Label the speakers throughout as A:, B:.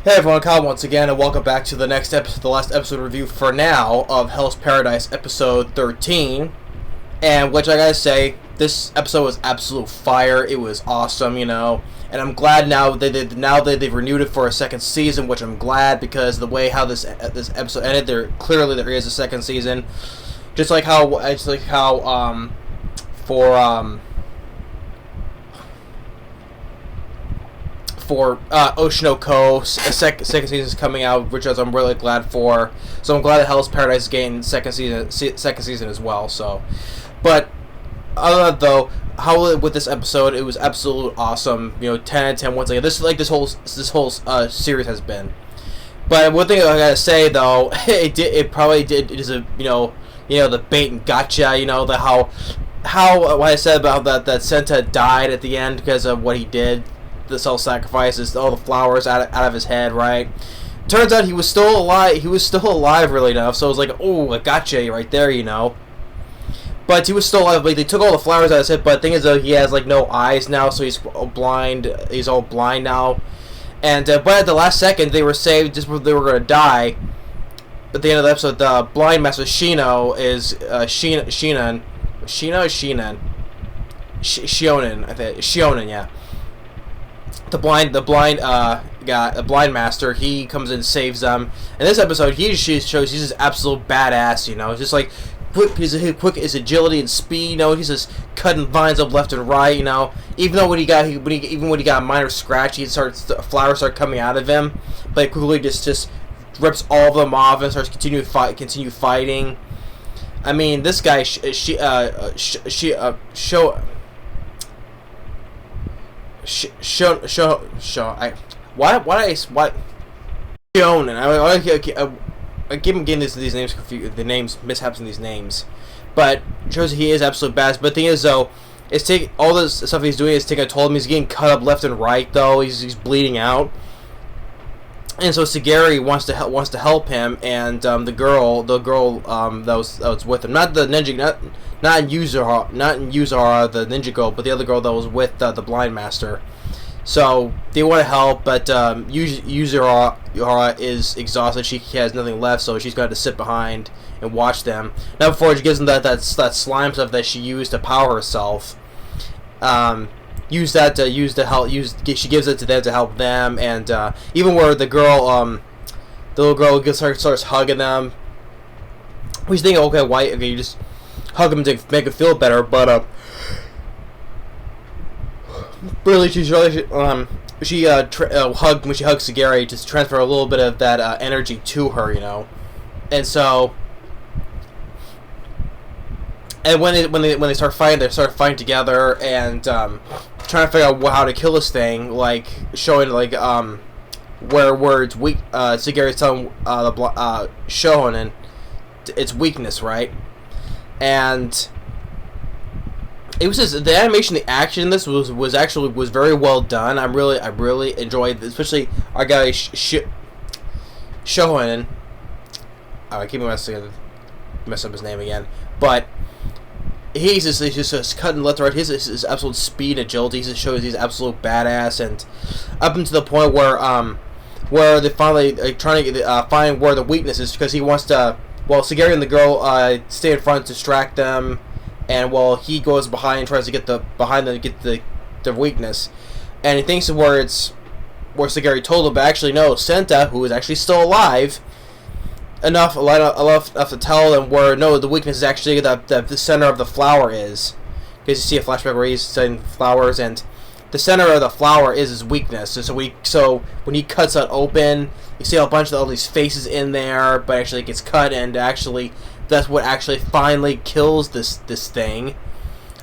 A: Hey everyone, Kyle once again, and welcome back to the next episode, the last episode review for now of Hell's Paradise episode 13. And which I gotta say, this episode was absolute fire. It was awesome, and I'm glad now that they've renewed it for a second season, which I'm glad because the way how this episode ended, there is a second season. Just like how for Oshinoko, a second season is coming out, which I'm really glad for. So I'm glad that Hell's Paradise is getting second season as well. So, but other than that, though, how with this episode, it was absolutely awesome. 10 out of 10 once again. This whole series has been. But one thing I gotta say though, it probably did is the bait and gotcha. How what I said about that Senta died at the end because of what he did. The self-sacrifice all the flowers out of his head, right? Turns out he was still alive. He was still alive, really enough. So it was like, oh, I gotcha right there, But he was still alive. Like, they took all the flowers out of his head. But the thing is, though, he has like no eyes now, so he's blind. He's all blind now. And but at the last second, they were saved just before they were gonna die. At the end of the episode, the blind master Shino is Shionen, I think Shionen, yeah. The blind master, he comes in and saves them. In this episode, he shows he's just absolute badass, He's just like quick his agility and speed, he's just cutting vines up left and right, Even though when he got a minor scratch, flowers start coming out of him, but he quickly just rips all of them off and starts continue fighting. I mean, this guy Shionen. I keep getting these names confused. The names mishaps in these names, but shows he is absolute badass. But the thing is, though, all this stuff he's doing is taking a toll of him. He's getting cut up left and right. Though he's bleeding out, and so Sagiri wants to help him. And the girl that was with him, not the ninja, not in Yuzura, the ninja girl, but the other girl that was with the blind master. So they want to help, but Yuzura is exhausted. She has nothing left, so she's got to sit behind and watch them. Now, before she gives them that slime stuff that she used to power herself, she gives it to them to help them, and even where the little girl starts hugging them. We think, okay, you just hug them to make it feel better, but really, she hugs Sagiri to transfer a little bit of that energy to her, and so, and when they start fighting together and trying to figure out how to kill this thing, like showing where it's weak. Sagiri's telling the Shonen its weakness, right, and. It was just the animation, the action in this was very well done. I really enjoyed it, especially our guy Shonen. I keep mess up his name again, but he's just cutting left and right. His absolute speed and agility just shows he's absolute badass, and up until the point where they finally trying to find where the weakness is, because he wants to. Well, Sagiri and the girl stay in front to distract them. And while he goes behind and tries to get the weakness, and he thinks where Sagiri told him, but actually no, Senta, who is actually still alive, enough to tell them where the weakness is actually the center of the flower is, because you see a flashback where he's studying flowers, and the center of the flower is his weakness. And so when he cuts it open, you see a bunch of all these faces in there, but actually it gets cut, and actually. That's what actually finally kills this thing,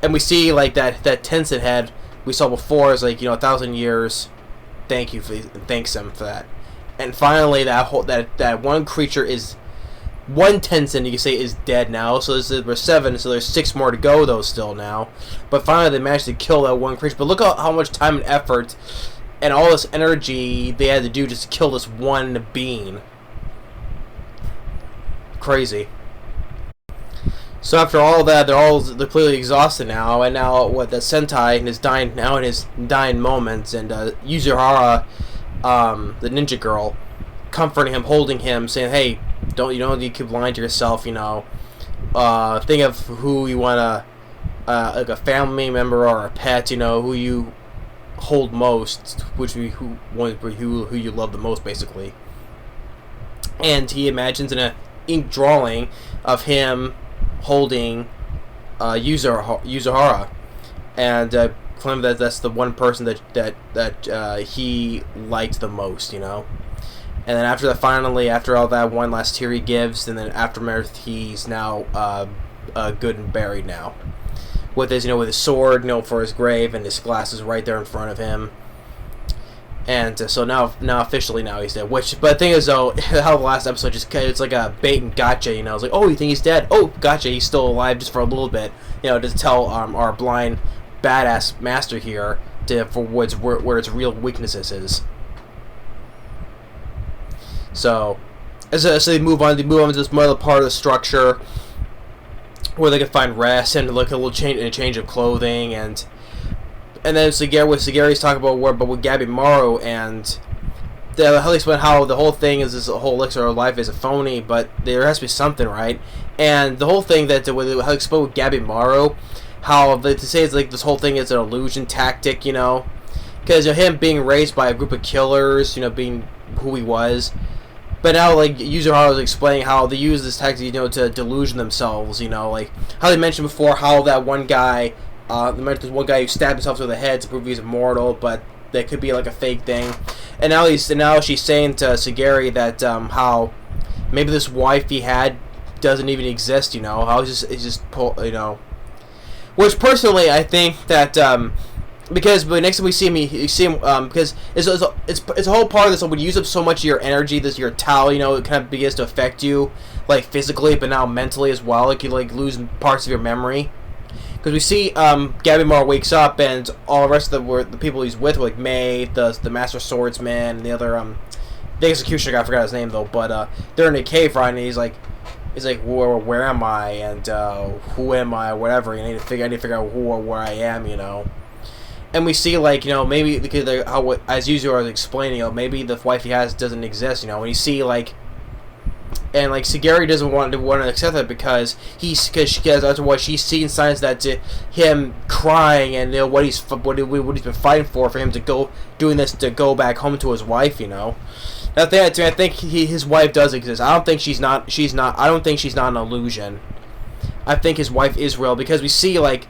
A: and we see like that Tenzin head we saw before is 1,000 years. Thanks him for that, and finally that one creature is one Tenzin you can say is dead now. So there's 7, so there's 6 more to go though still now, but finally they managed to kill that one creature. But look at how much time and effort and all this energy they had to do just to kill this one being. Crazy. So after all that, they're clearly exhausted now, and now the Sentai is dying moments, and Yuzura the ninja girl, comforting him, holding him, saying, "Hey, don't you keep lying to yourself. Think of who you wanna, like a family member or a pet. Who you hold most, who you love the most, basically." And he imagines in a ink drawing of him holding Yuzuhara, and claim that that's the one person that he liked the most, And then after all that one last tear he gives, and then aftermath, he's now good and buried now, with his sword, for his grave, and his glasses right there in front of him. And so now officially he's dead. But the thing is, though, how the last episode it's like a bait and gotcha. It's like, oh, you think he's dead? Oh, gotcha, he's still alive just for a little bit. To tell our blind badass master here for where its real weaknesses is. So they move on to this other part of the structure where they can find rest and like a change of clothing, and then Sagari's talking about with Gabimaru, and how they explain how the whole thing is, this whole elixir of life is a phony, but there has to be something, right? And the whole thing how they explain with Gabimaru, how to say it's like this whole thing is an illusion tactic, because him being raised by a group of killers, being who he was. But now, like, Yuzuhara was explaining how they use this tactic, to delusion themselves, like how they mentioned before, how that one guy, there's one guy who stabbed himself through the head to prove he's immortal, but that could be like a fake thing. And now she's saying to Sagari that how maybe this wife he had doesn't even exist, how it's just which personally I think that because next time we see him, because it's a whole part of this. When you use up so much of your energy, your Tao, it kind of begins to affect you, like physically, but now mentally as well. Like you lose parts of your memory. Because we see Gabimaru wakes up, and all the rest of the people he's with, like May, the Master Swordsman, and the other the executioner guy, I forgot his name though, but they're in a cave, right? And he's like, where am I, and who am I, whatever. I need to figure out who or where I am, And we see, like, maybe because as usual I was explaining, maybe the wife he has doesn't exist, and you see, like, and like Sagari doesn't want to accept that because otherwise she's seen signs that him crying and what he's been fighting for him to go doing this to go back home to his wife, I think his wife does exist. I don't think she's not an illusion. I think his wife is real, because we see her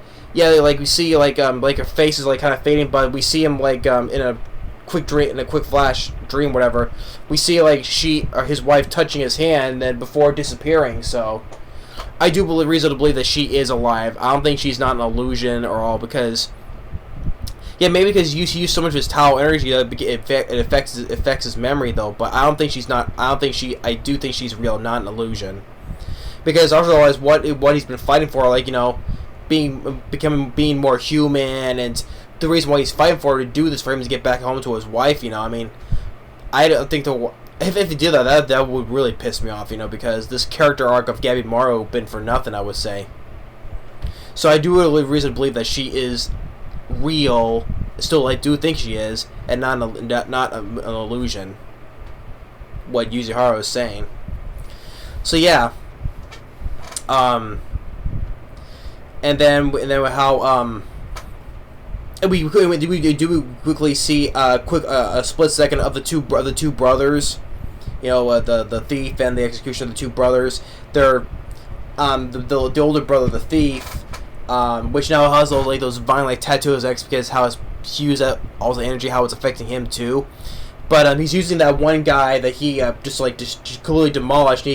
A: face is like kind of fading, but we see him like in a quick flash dream, whatever. We see like his wife touching his hand, then before disappearing. So I do reason to believe that she is alive. I don't think she's not an illusion or all, because maybe because he used so much of his Tao energy that it affects his memory though. But I don't think she's not. I do think she's real, not an illusion. Because otherwise, what he's been fighting for, like being more human, and the reason why he's fighting for her to do this for him to get back home to his wife. I mean, I don't think if he did that would really piss me off. Because this character arc of Gabimaru been for nothing, I would say. So I do really reason to believe that she is real. Still, I do think she is, and not an illusion. What Yuzuhara is saying. So yeah. And then how we do quickly see a split second of the two brothers, the thief and the executioner, the two brothers. They're the older brother, the thief, which now has those violent tattoos, because how he used all the energy, how it's affecting him too. But he's using that one guy that he just completely demolished.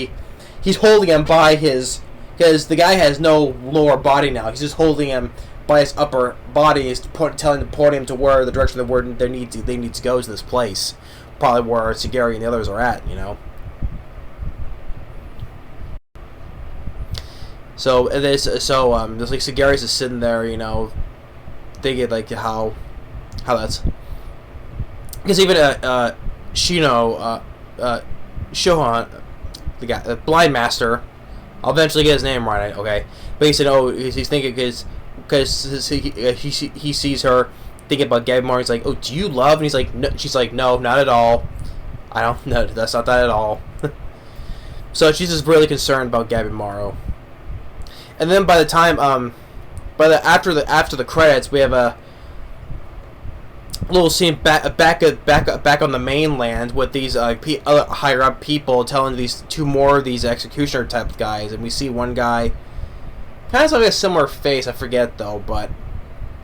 A: He's holding him by his, because the guy has no lower body now. He's just holding him by his upper body, is pointing him to where the direction they need to go to this place, probably where Sagari and the others are at. So there's like Sagari's just sitting there, thinking like how that's, because even Shohan, the guy, the blind master. I'll eventually get his name right, okay? But he said, he's thinking because he sees her thinking about Gabby Marley. He's like, "Oh, do you love?" And he's like, "No." She's like, "No, not at all. I don't. No, that's not that at all." So she's just really concerned about Gabby Morrow. And then by the time after the credits, we have a little scene back on the mainland with these higher up people telling these two more of these executioner type guys, and we see one guy kind of like a similar face. I forget though, but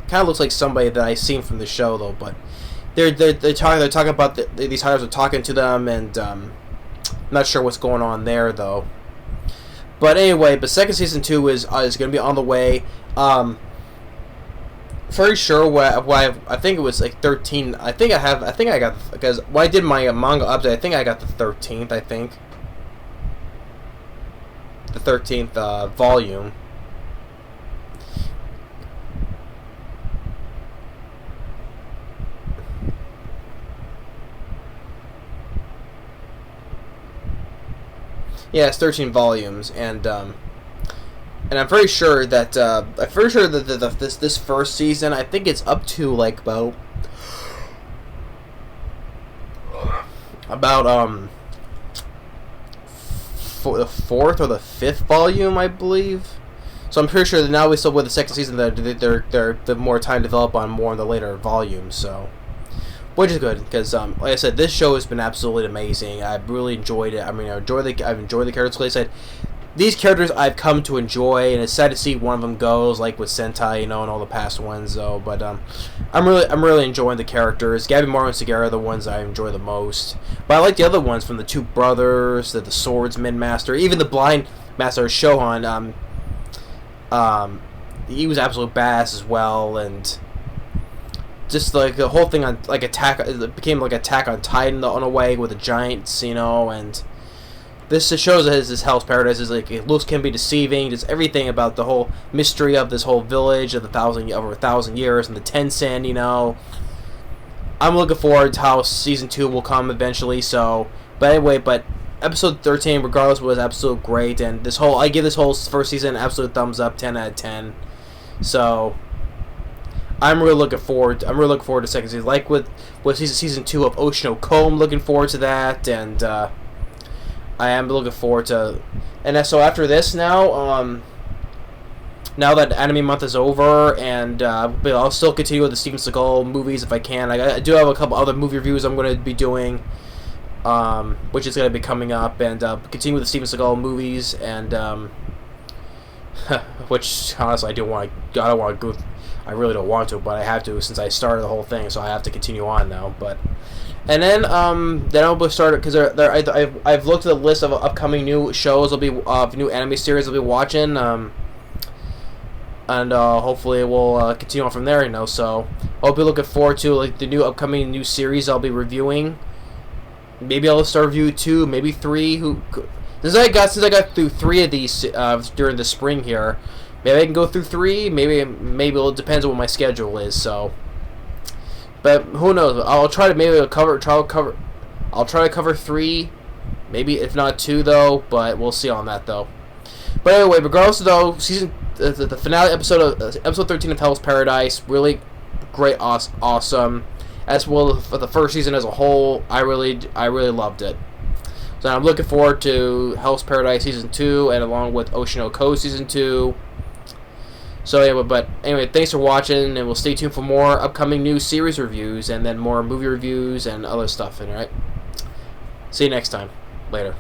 A: kind of looks like somebody that I've seen from the show though. But they're talking about these hires are talking to them, and I'm not sure what's going on there though. But anyway, but second season 2 is going to be on the way. Very sure why I think it was like 13. I think I got, because when I did my manga update, I think I got the 13th. I think the 13th volume. Yeah, it's 13 volumes, and I'm very sure that this first season, I think it's up to like about for the 4th or the 5th volume, I believe. So I'm pretty sure that now we still with the second season that they're more time to develop on more in the later volumes. So, which is good because like I said, this show has been absolutely amazing. I've really enjoyed it. I mean, I've enjoyed the characters. Like I said, these characters I've come to enjoy, and it's sad to see one of them goes, like with Sentai, and all the past ones, though. But I'm really enjoying the characters. Gabby Morrow and Sagara are the ones I enjoy the most. But I like the other ones, from the two brothers, the swordsman master, even the blind master Shohan. He was absolute badass as well, and just like the whole thing on like it became like Attack on Titan in a way with the giants, and. This shows that this Hell's Paradise is like, it looks can be deceiving. Just everything about the whole mystery of this whole village of over 1,000 years and the Tensen. I'm looking forward to how season 2 will come eventually. So, but anyway, episode 13, regardless, was absolutely great, and I give this whole first season an absolute thumbs up, 10 out of 10. So, I'm really looking forward. To second season, like with season 2 of Ocean Okome. Looking forward to that, and. I am looking forward to, and so after this now that anime month is over, and but I'll still continue with the Steven Seagal movies if I can. I do have a couple other movie reviews I'm going to be doing, which is going to be coming up, and continue with the Steven Seagal movies, and which honestly I don't want to go. I really don't want to, but I have to since I started the whole thing, so I have to continue on now. And then I'll be started because I've looked at the list of upcoming new shows. New anime series I'll be watching, and hopefully we'll continue on from there. So I'll be looking forward to like the new upcoming new series I'll be reviewing. Maybe I'll start review 2, maybe 3. Since I got through 3 of these during the spring here, maybe I can go through 3. Maybe it depends on what my schedule is. So. But who knows? I'll try to cover 3, maybe if not 2 though. But we'll see on that though. But anyway, regardless though, the finale episode of episode 13 of Hell's Paradise, really great, awesome. As well for the first season as a whole, I really loved it. So I'm looking forward to Hell's Paradise season 2, and along with Ocean Okome season 2. So anyway, thanks for watching, and we'll stay tuned for more upcoming new series reviews, and then more movie reviews and other stuff. Alright, see you next time. Later.